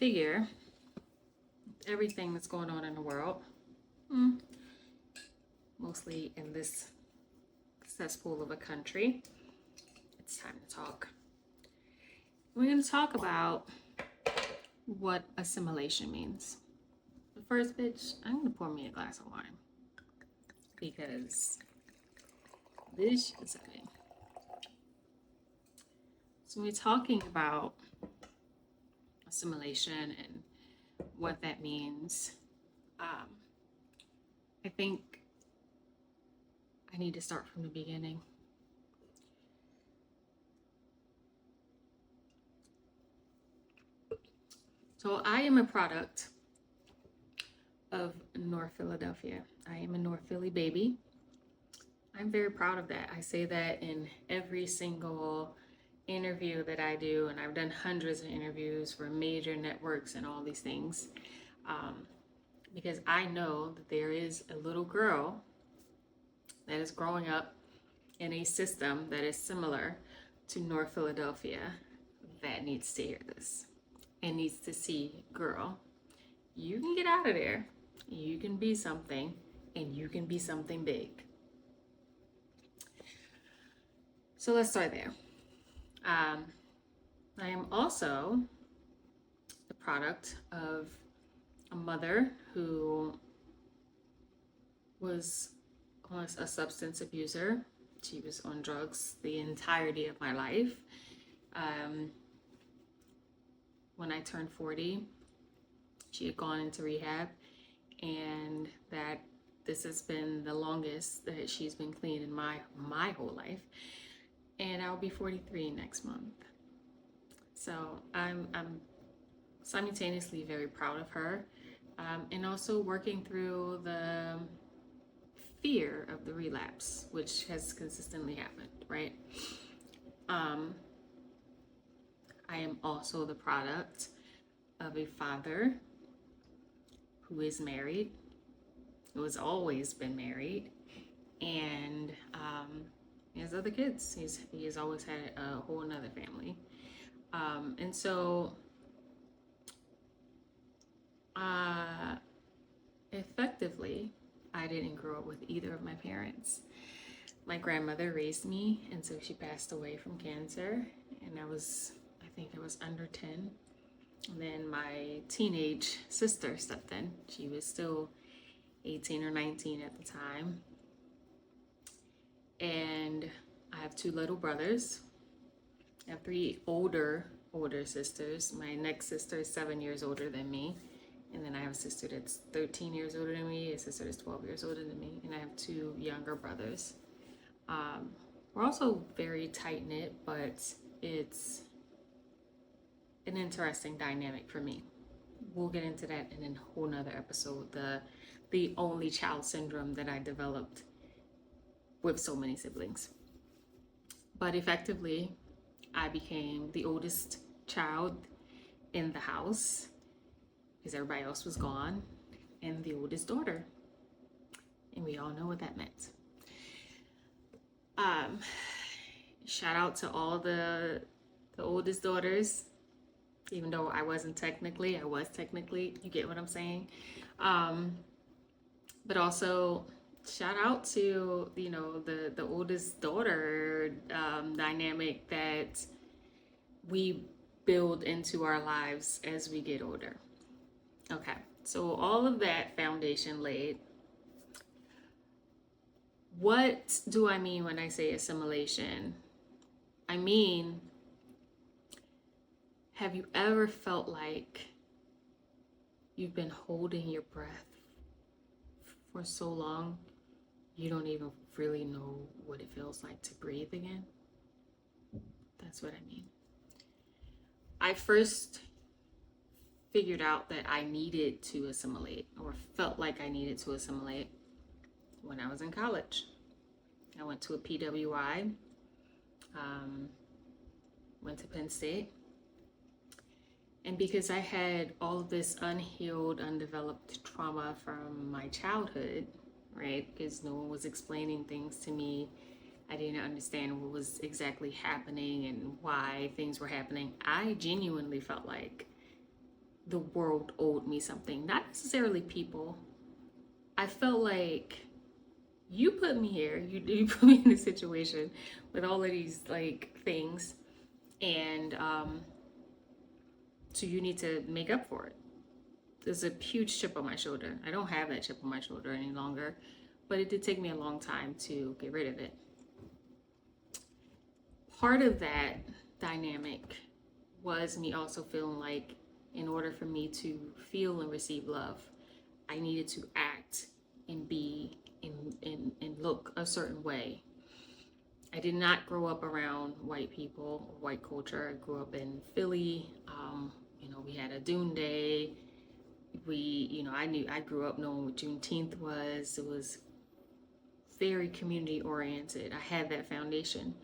figure everything that's going on in the world, mostly in this cesspool of a country, it's time to talk. We're going to talk about what assimilation means. But first, bitch, I'm going to pour me a glass of wine because this shit is heavy. So we're talking about assimilation and what that means. I think I need to start from the beginning. So I am a product of North Philadelphia. I am a North Philly baby. I'm very proud of that. I say that in every single interview that I do, and I've done hundreds of interviews for major networks and all these things, because I know that there is a little girl that is growing up in a system that is similar to North Philadelphia that needs to hear this and needs to see, girl, you can get out of there, you can be something, and you can be something big. So let's start there. I am also the product of a mother who was a substance abuser. She was on drugs the entirety of my life. When I turned 40, she had gone into rehab, and that this has been the longest that she's been clean in my whole life. And I'll be 43 next month. So I'm simultaneously very proud of her, and also working through the fear of the relapse, which has consistently happened, right? I am also the product of a father who is married, who has always been married, and he has other kids. He has always had a whole nother family. And so effectively, I didn't grow up with either of my parents. My grandmother raised me until she passed away from cancer, and I think I was under 10. And then my teenage sister stepped in. She was still 18 or 19 at the time. And I have two little brothers. I have three older sisters. My next sister is 7 years older than me. And then I have a sister that's 13 years older than me, a sister that's 12 years older than me, and I have two younger brothers. We're also very tight-knit, but it's an interesting dynamic for me. We'll get into that in a whole nother episode, the only child syndrome that I developed with so many siblings. But effectively, I became the oldest child in the house because everybody else was gone, and the oldest daughter. And we all know what that meant. Shout out to all the oldest daughters, even though I was technically, you get what I'm saying? But also shout out to, the oldest daughter dynamic that we build into our lives as we get older. Okay, so all of that foundation laid. What do I mean when I say assimilation? I mean, have you ever felt like you've been holding your breath for so long, you don't even really know what it feels like to breathe again? That's what I mean. I first figured out that I needed to assimilate, or felt like I needed to assimilate, when I was in college. I went to a PWI, went to Penn State. And because I had all of this unhealed, undeveloped trauma from my childhood, right? Because no one was explaining things to me. I didn't understand what was exactly happening and why things were happening. I genuinely felt like the world owed me something, not necessarily people. I felt like you put me here, you put me in a situation with all of these like things, and so you need to make up for it. There's a huge chip on my shoulder. I don't have that chip on my shoulder any longer, but it did take me a long time to get rid of it. Part of that dynamic was me also feeling like in order for me to feel and receive love, I needed to act and be and look a certain way. I did not grow up around white people or white culture. I grew up in Philly. We had a Dune Day. I grew up knowing what Juneteenth was. It was very community oriented. I had that foundation.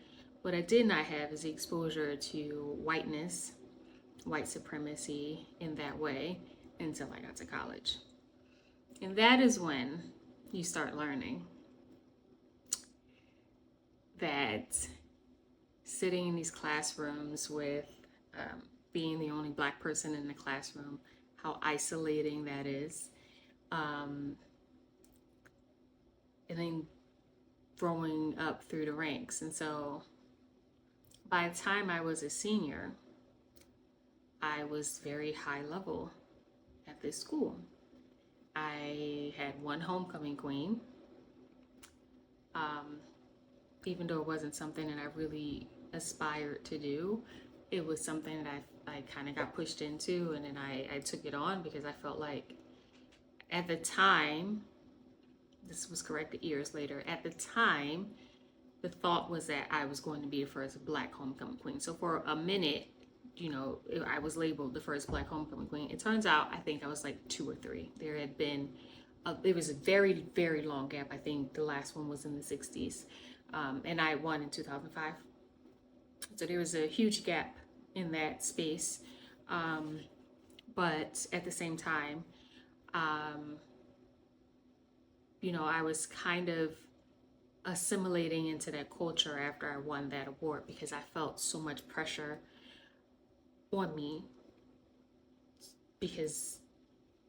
What I did not have is the exposure to whiteness, white supremacy in that way until I got to college. And that is when you start learning that sitting in these classrooms with being the only Black person in the classroom, how isolating that is. And then growing up through the ranks. And so by the time I was a senior, I was very high level at this school. I had one homecoming queen. Even though it wasn't something that I really aspired to do, it was something that I kind of got pushed into, and then I took it on because I felt like at the time, this was corrected years later, at the time, the thought was that I was going to be the first Black homecoming queen. So for a minute, I was labeled the first Black homecoming queen. It turns out I think I was like 2 or 3. There was a very, very long gap. I think the last one was in the 60s. And I won in 2005. So there was a huge gap in that space. But at the same time, I was kind of assimilating into that culture after I won that award because I felt so much pressure on me because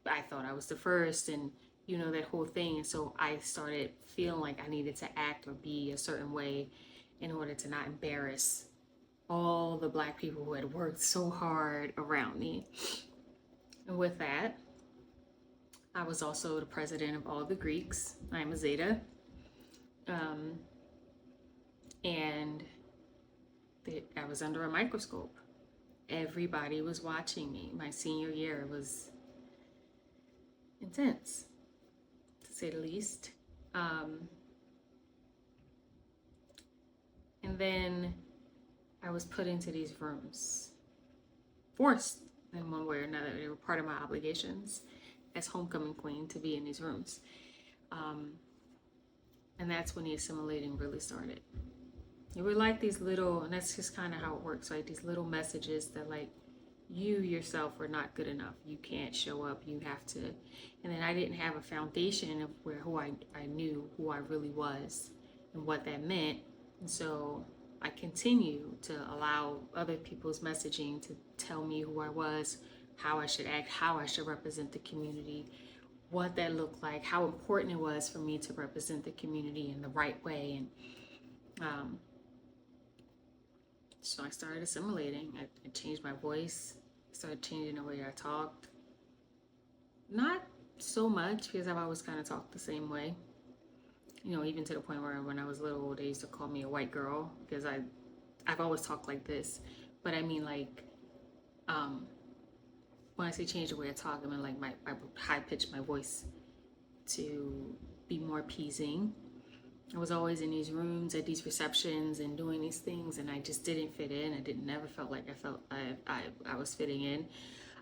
I thought I was the first and that whole thing. And so I started feeling like I needed to act or be a certain way in order to not embarrass all the Black people who had worked so hard around me. And with that, I was also the president of all the Greeks. I'm a Zeta. And I was under a microscope. Everybody was watching me. My senior year was intense, to say the least. And then I was put into these rooms, forced in one way or another. They were part of my obligations as homecoming queen to be in these rooms. And that's when the assimilating really started. It were like these little, and that's just kind of how it works, right? These little messages that like, you yourself are not good enough. You can't show up. You have to. And then I didn't have a foundation of who I knew who I really was and what that meant. And so I continue to allow other people's messaging to tell me who I was, how I should act, how I should represent the community, what that looked like, how important it was for me to represent the community in the right way. And so I started assimilating. I changed my voice, started changing the way I talked. Not so much because I've always kind of talked the same way. Even to the point where when I was little, they used to call me a white girl because I've always talked like this. But I mean like, when I say change the way I talk, I mean like I high pitch my voice to be more appeasing. I was always in these rooms at these receptions and doing these things, and I just didn't fit in. I never felt like I was fitting in.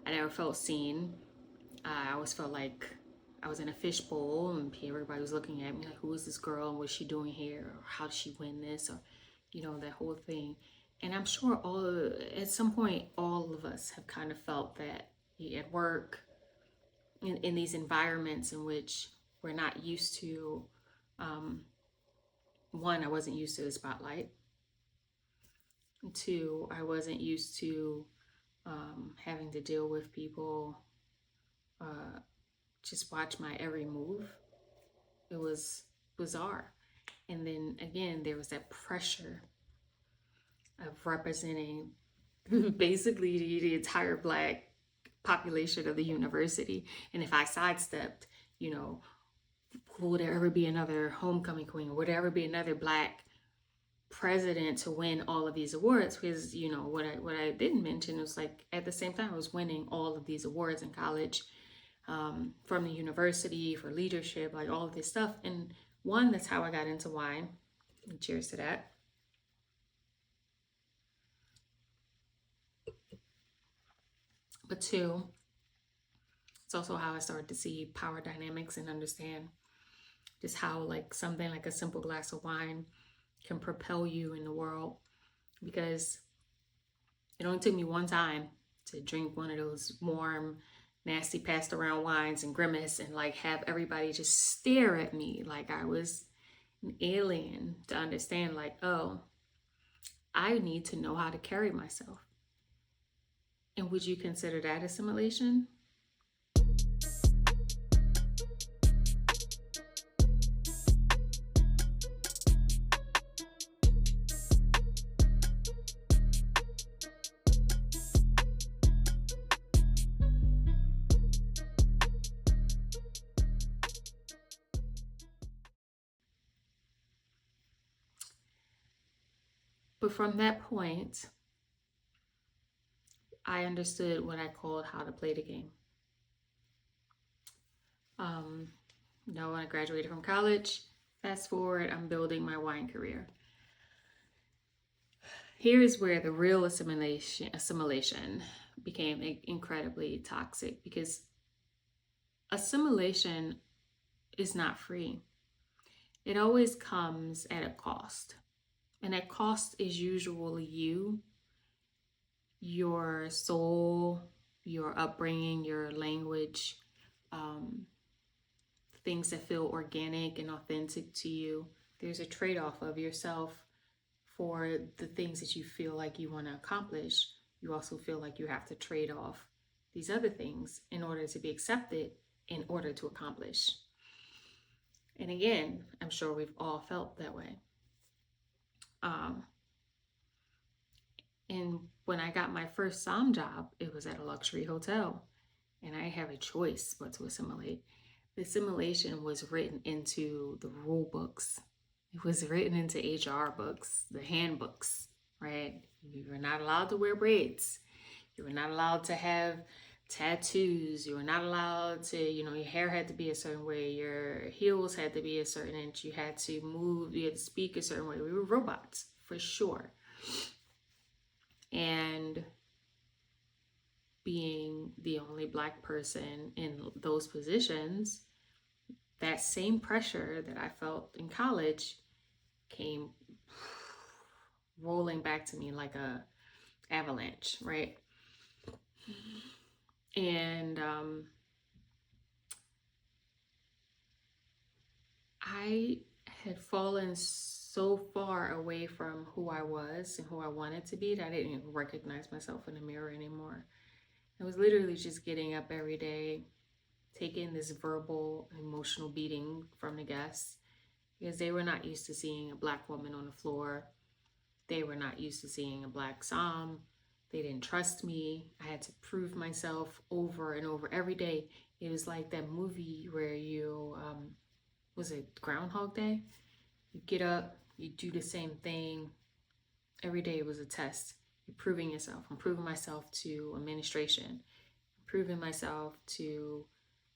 I never felt seen. I always felt like I was in a fishbowl, and everybody was looking at me like, who is this girl, and what's she doing here, or how did she win this, or that whole thing. And I'm sure at some point all of us have kind of felt that at work, in these environments in which we're not used to. One, I wasn't used to the spotlight. 2, I wasn't used to having to deal with people just watch my every move. It was bizarre. And then again, there was that pressure of representing basically the entire Black population of the university. And if I sidestepped, you know, will there ever be another homecoming queen? Or would there ever be another Black president to win all of these awards? Because what I didn't mention was, like, at the same time I was winning all of these awards in college, from the university for leadership, like all of this stuff. And one, that's how I got into wine. And cheers to that. But two, it's also how I started to see power dynamics and understand just how, like, something like a simple glass of wine can propel you in the world. Because it only took me one time to drink one of those warm, nasty, passed around wines and grimace and, like, have everybody just stare at me like I was an alien, to understand, like, oh, I need to know how to carry myself. And would you consider that assimilation? But from that point, I understood what I called how to play the game. When I graduated from college, fast forward, I'm building my wine career. Here is where the real assimilation became incredibly toxic, because assimilation is not free. It always comes at a cost. And that cost is usually you, your soul, your upbringing, your language, things that feel organic and authentic to you. There's a trade-off of yourself for the things that you feel like you want to accomplish. You also feel like you have to trade off these other things in order to be accepted, in order to accomplish. And again, I'm sure we've all felt that way. And when I got my first SOM job, it was at a luxury hotel, and I didn't have a choice but to assimilate. The assimilation was written into the rule books. It was written into HR books, the handbooks, right? You were not allowed to wear braids. You were not allowed to have tattoos. You were not allowed to, your hair had to be a certain way. Your heels had to be a certain inch. You had to move, you had to speak a certain way. We were robots, for sure. And being the only Black person in those positions, that same pressure that I felt in college came rolling back to me like a avalanche, right? And I had fallen so far away from who I was and who I wanted to be that I didn't even recognize myself in the mirror anymore. I was literally just getting up every day, taking this verbal, emotional beating from the guests, because they were not used to seeing a Black woman on the floor. They were not used to seeing a Black SOM. They didn't trust me. I had to prove myself over and over every day. It was like that movie where you, was it Groundhog Day? You get up, you do the same thing. Every day was a test. You're proving yourself. I'm proving myself to administration, proving myself to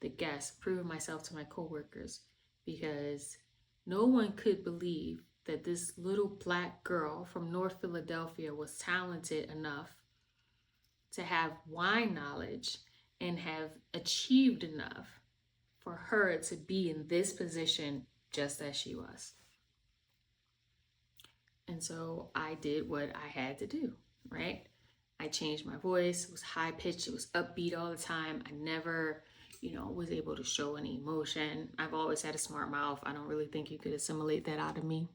the guests, proving myself to my coworkers, because no one could believe that this little Black girl from North Philadelphia was talented enough to have wine knowledge and have achieved enough for her to be in this position just as she was. And so I did what I had to do, right? I changed my voice. It was high pitched. It was upbeat all the time. I never, was able to show any emotion. I've always had a smart mouth. I don't really think you could assimilate that out of me.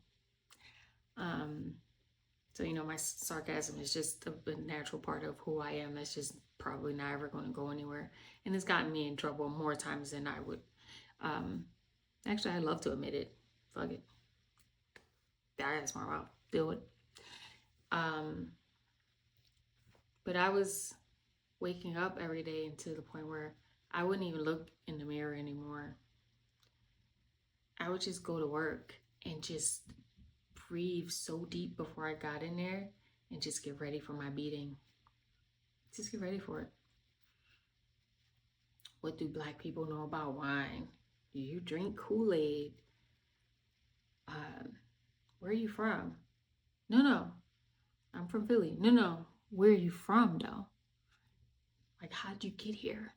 So, my sarcasm is just a natural part of who I am. That's just probably not ever going to go anywhere. And it's gotten me in trouble more times than I would. Actually, I love to admit it. Fuck it. That's my route. Do it. But I was waking up every day to the point where I wouldn't even look in the mirror anymore. I would just go to work and just breathe so deep before I got in there and just get ready for my beating. Just get ready for it. What do Black people know about wine? You drink Kool-Aid. Where are you from? No, I'm from Philly. No, where are you from though? Like, how'd you get here?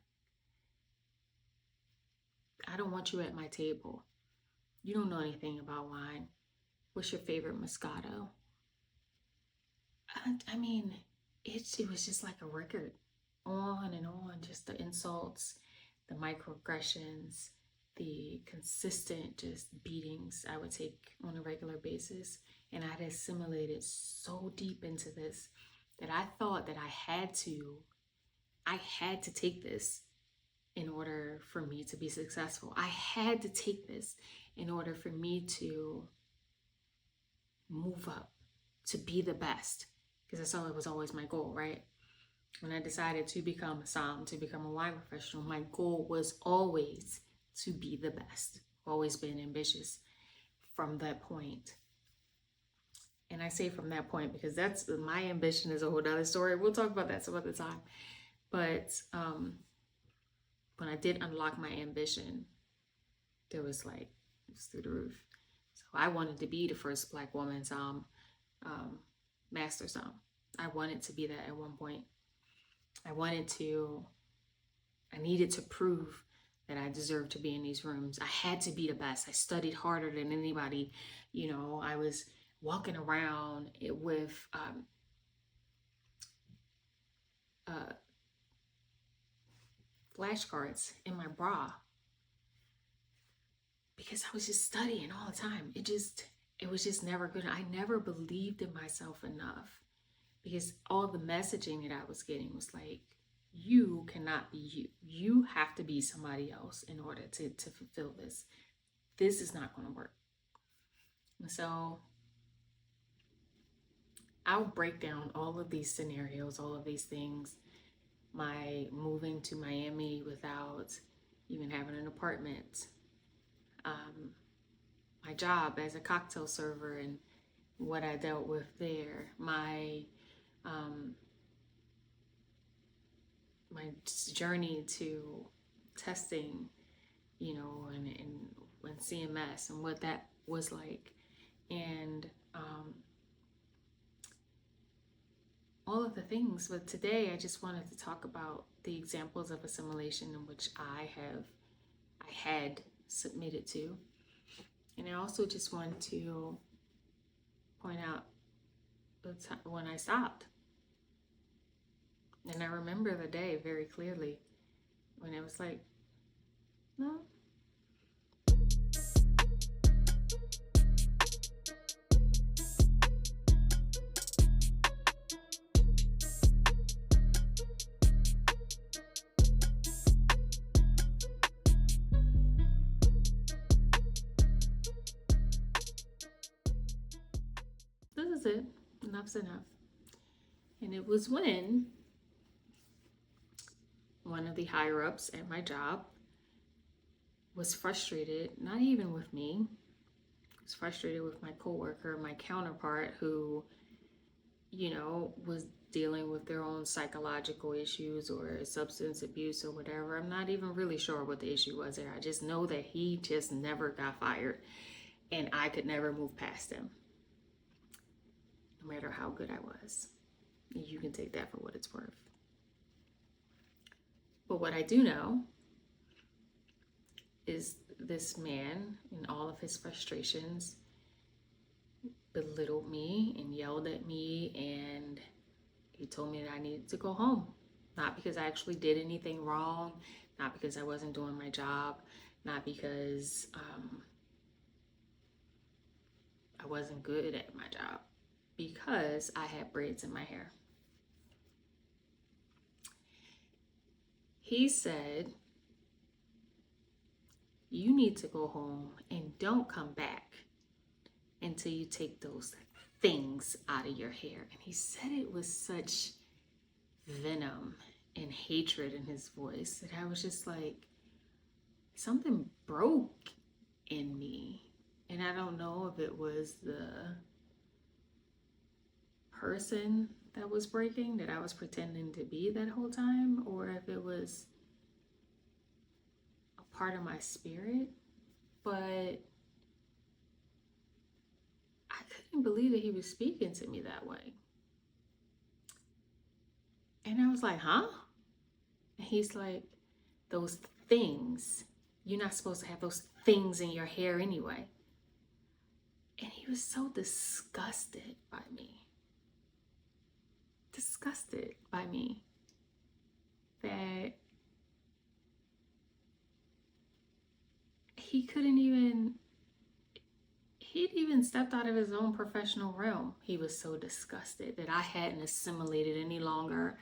I don't want you at my table. You don't know anything about wine. What's your favorite Moscato? I mean, it was just like a record, on and on, just the insults, the microaggressions, the consistent just beatings I would take on a regular basis. And I'd assimilated so deep into this that I thought that I had to take this in order for me to be successful. I had to take this in order for me to move up, to be the best, because that's all, it was always my goal, right? When I decided to become a somm, to become a wine professional, my goal was always to be the best. Always been ambitious from that point. And I say from that point because that's my ambition is a whole other story. We'll talk about that some other time. But when I did unlock my ambition, there was like, it was through the roof. So I wanted to be the first Black woman somm, master somm. I wanted to be that at one point. I needed to prove that I deserved to be in these rooms. I had to be the best. I studied harder than anybody. You know, I was walking around with flashcards in my bra because I was just studying all the time. It was just never good. I never believed in myself enough because all the messaging that I was getting was like, you cannot be you. You have to be somebody else in order to fulfill this. This is not going to work. And so I'll break down all of these scenarios, all of these things. My moving to Miami without even having an apartment. My job as a cocktail server and what I dealt with there. My journey to testing, you know, and CMS and what that was like. And all of the things. But today I just wanted to talk about the examples of assimilation in which I had submitted to. And I also just wanted to point out the time when I stopped. And I remember the day very clearly when it was like, no. This is it. Enough's enough. And it was when one of the higher ups at my job was frustrated, not even with me, was frustrated with my coworker, my counterpart, who, you know, was dealing with their own psychological issues or substance abuse or whatever. I'm not even really sure what the issue was there. I just know that he just never got fired and I could never move past him, no matter how good I was. You can take that for what it's worth. But what I do know is this man, in all of his frustrations, belittled me and yelled at me, and he told me that I needed to go home. Not because I actually did anything wrong, not because I wasn't doing my job, not because I wasn't good at my job, because I had braids in my hair. He said, you need to go home and don't come back until you take those things out of your hair. And he said it with such venom and hatred in his voice that I was just like, something broke in me. And I don't know if it was the person that was breaking that I was pretending to be that whole time, or if it was a part of my spirit. But I couldn't believe that he was speaking to me that way. And I was like, huh? And he's like, those things, you're not supposed to have those things in your hair anyway. And he was so disgusted by me. Disgusted by me. That he'd even stepped out of his own professional realm. He was so disgusted that I hadn't assimilated any longer.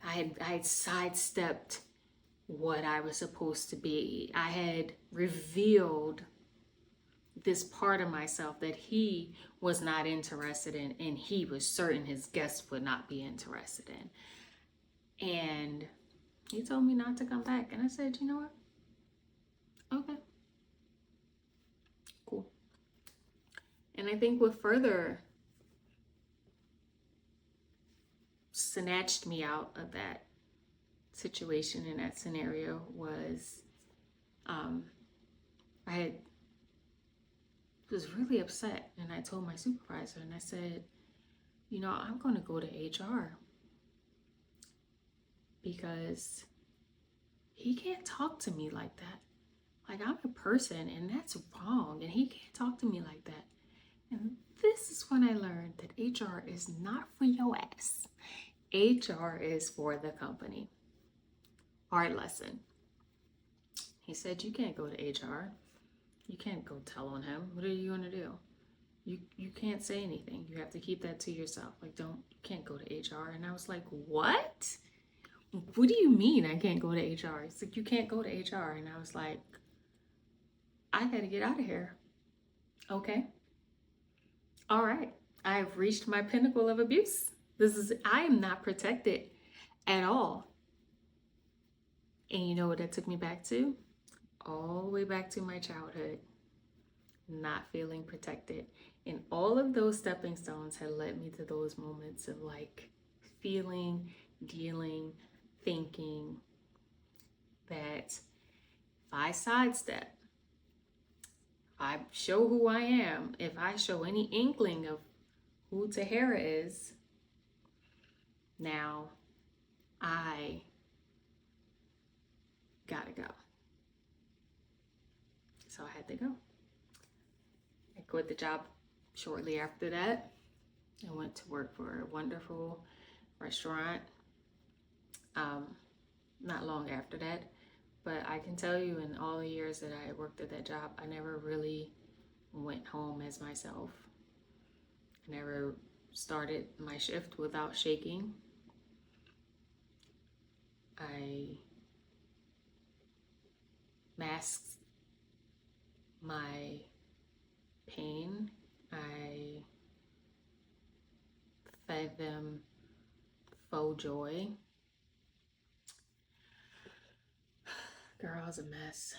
I had sidestepped what I was supposed to be. I had revealed this part of myself that he was not interested in, and he was certain his guests would not be interested in. And he told me not to come back. And I said, you know what? Okay. Cool. And I think what further snatched me out of that situation in that scenario was I was really upset, and I told my supervisor, and I said, you know, I'm going to go to HR because he can't talk to me like that. Like, I'm a person, and that's wrong, and he can't talk to me like that. And this is when I learned that HR is not for your ass. HR is for the company. Hard lesson. He said, you can't go to HR. You can't go tell on him. What are you going to do? You can't say anything. You have to keep that to yourself. Like, you can't go to HR. And I was like, what? What do you mean I can't go to HR? It's like, you can't go to HR. And I was like, I got to get out of here. Okay. All right. I've reached my pinnacle of abuse. I am not protected at all. And you know what that took me back to? All the way back to my childhood. Not feeling protected. And all of those stepping stones had led me to those moments of like feeling, dealing, thinking that if I sidestep, if I show who I am, if I show any inkling of who Tahiirah is, now I gotta go. So I had to go. I quit the job shortly after that. I went to work for a wonderful restaurant not long after that. But I can tell you, in all the years that I worked at that job, I never really went home as myself. I never started my shift without shaking. I masked my pain. I fed them faux joy. Girl, I was a mess.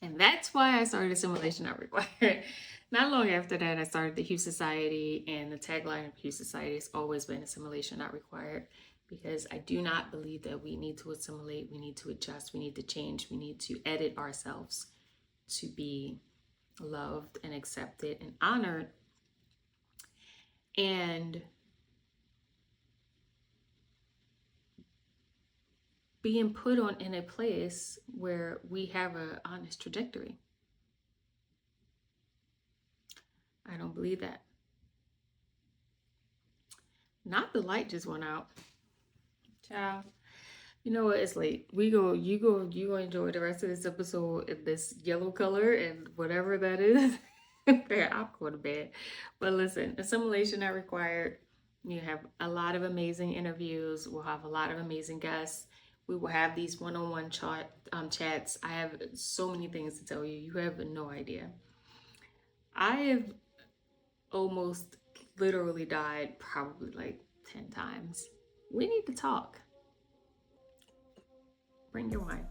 And that's why I started Assimilation Not Required. Not long after that, I started the Hue Society, and the tagline of Hue Society has always been Assimilation Not Required, because I do not believe that we need to assimilate, we need to adjust, we need to change, we need to edit ourselves to be loved and accepted and honored. And being put on in a place where we have an honest trajectory. I don't believe that. Not the light just went out. Ciao. You know what? It's late. You go enjoy the rest of this episode in this yellow color and whatever that is. There, I'll go to bed. But listen, assimilation not required. You have a lot of amazing interviews. We'll have a lot of amazing guests. We will have these one-on-one chats. I have so many things to tell you. You have no idea. I have almost literally died probably like 10 times. We need to talk. Bring your wine.